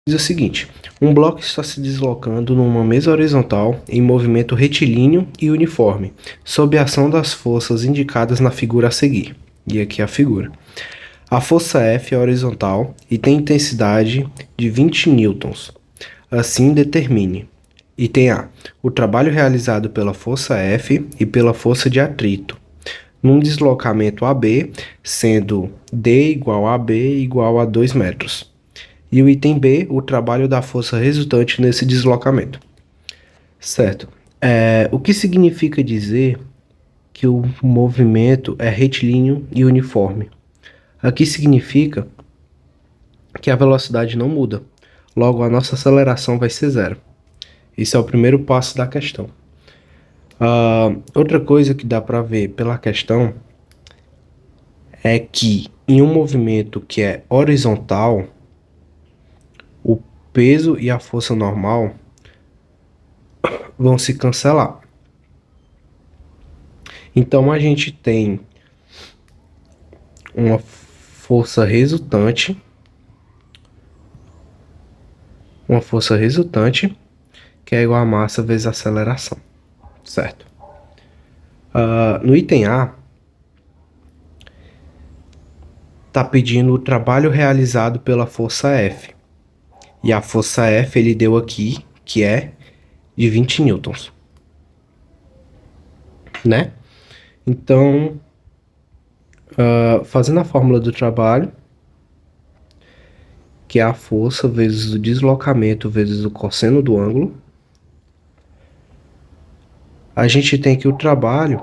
Diz o seguinte: um bloco está se deslocando numa mesa horizontal em movimento retilíneo e uniforme, sob a ação das forças indicadas na figura a seguir. E aqui a figura. A força F é horizontal e tem intensidade de 20 newtons. Assim, determine. Item A. O trabalho realizado pela força F e pela força de atrito, num deslocamento AB, sendo D igual a B igual a 2 metros. E o item B, o trabalho da força resultante nesse deslocamento. Certo. O que significa dizer que o movimento é retilíneo e uniforme? Aqui significa que a velocidade não muda. Logo, a nossa aceleração vai ser zero. Esse é o primeiro passo da questão. Outra coisa que dá para ver pela questão é que em um movimento que é horizontal, o peso e a força normal vão se cancelar. Então a gente tem uma força resultante, que é igual a massa vezes a aceleração, certo? No item A, está pedindo o trabalho realizado pela força F. E a força F ele deu aqui, que é de 20 newtons, né? Então, fazendo a fórmula do trabalho, que é a força vezes o deslocamento vezes o cosseno do ângulo, a gente tem que o trabalho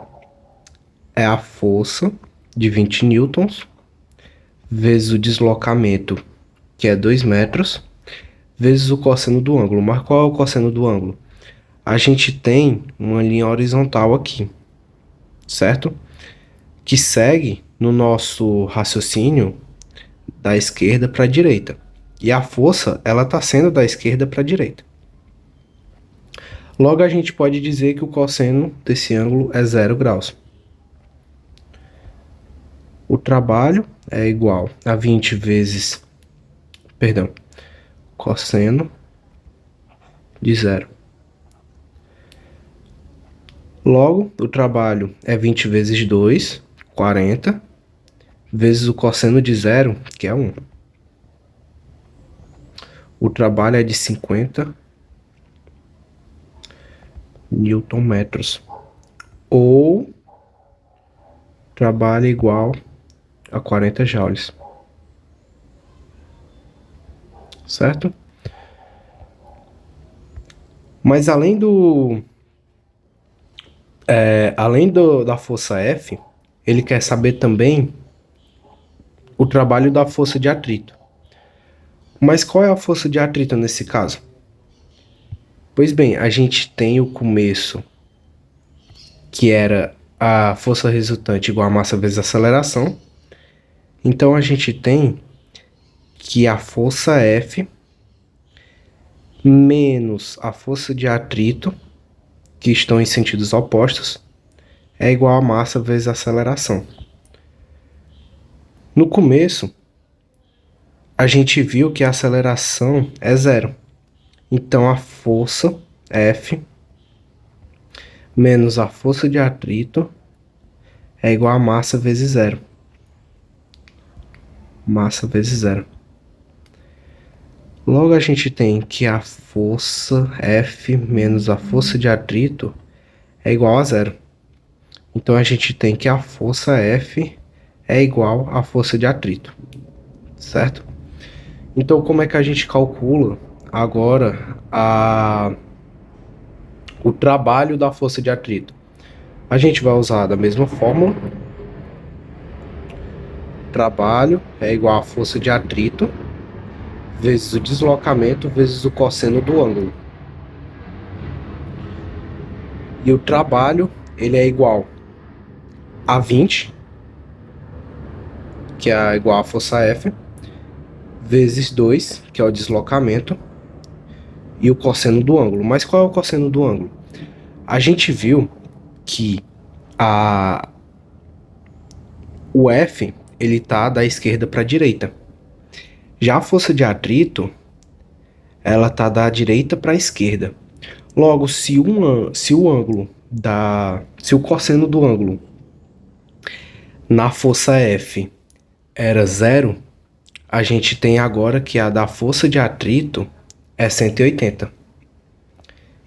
é a força de 20 newtons vezes o deslocamento, que é 2 metros, vezes o cosseno do ângulo. Mas qual é o cosseno do ângulo? A gente tem uma linha horizontal aqui, certo? Que segue no nosso raciocínio da esquerda para a direita. E a força, ela está sendo da esquerda para a direita. Logo, a gente pode dizer que o cosseno desse ângulo é 0 graus. O trabalho é igual a 20 vezes, cosseno de 0. Logo, o trabalho é 20 vezes 2, 40, vezes o cosseno de 0, que é 1. O trabalho é de 50 newton metros. Ou trabalho igual a 40 joules. Certo? Mas além da força F, ele quer saber também o trabalho da força de atrito. Mas qual é a força de atrito nesse caso? Pois bem, a gente tem o começo, que era a força resultante igual a massa vezes a aceleração. Então a gente tem que a força F menos a força de atrito, que estão em sentidos opostos, é igual a massa vezes a aceleração. No começo, a gente viu que a aceleração é zero. Então a força F menos a força de atrito é igual a massa vezes zero. Massa vezes zero. Logo a gente tem que a força F menos a força de atrito é igual a zero. Então a gente tem que a força F é igual à força de atrito, certo? Então como é que a gente calcula agora o trabalho da força de atrito? A gente vai usar da mesma fórmula. Trabalho é igual à força de atrito vezes o deslocamento vezes o cosseno do ângulo. E o trabalho, ele é igual a 20, que é igual à força F, vezes 2, que é o deslocamento, e o cosseno do ângulo. Mas qual é o cosseno do ângulo? A gente viu que o F, ele tá da esquerda para a direita. Já a força de atrito, ela tá da direita para a esquerda. Logo, se o cosseno do ângulo na força F era 0, a gente tem agora que a da força de atrito é 180.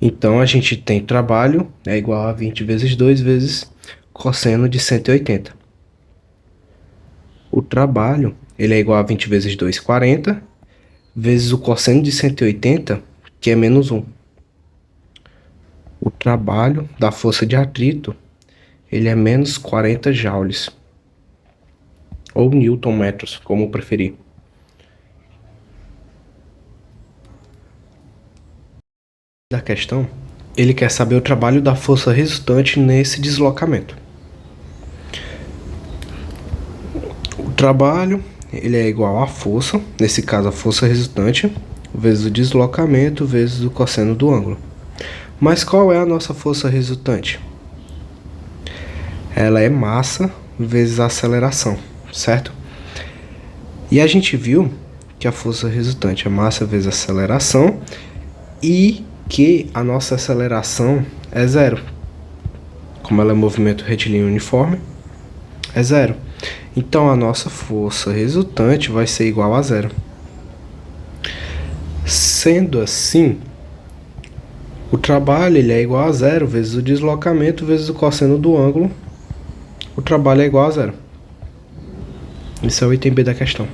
Então, a gente tem trabalho é igual a 20 vezes 2 vezes cosseno de 180. O trabalho, ele é igual a 20 vezes 2, 40, vezes o cosseno de 180, que é menos 1. O trabalho da força de atrito, ele é menos 40 joules. Ou newton metros, como preferir. Da questão, ele quer saber o trabalho da força resultante nesse deslocamento. O trabalho, ele é igual à força, nesse caso a força resultante, vezes o deslocamento, vezes o cosseno do ângulo. Mas qual é a nossa força resultante? Ela é massa vezes a aceleração, certo? E a gente viu que a força resultante é massa vezes a aceleração e que a nossa aceleração é 0. Como ela é movimento retilíneo uniforme, é 0. Então a nossa força resultante vai ser igual a 0. Sendo assim, o trabalho ele é igual a 0 vezes o deslocamento vezes o cosseno do ângulo. O trabalho é igual a 0. Esse é o item B da questão.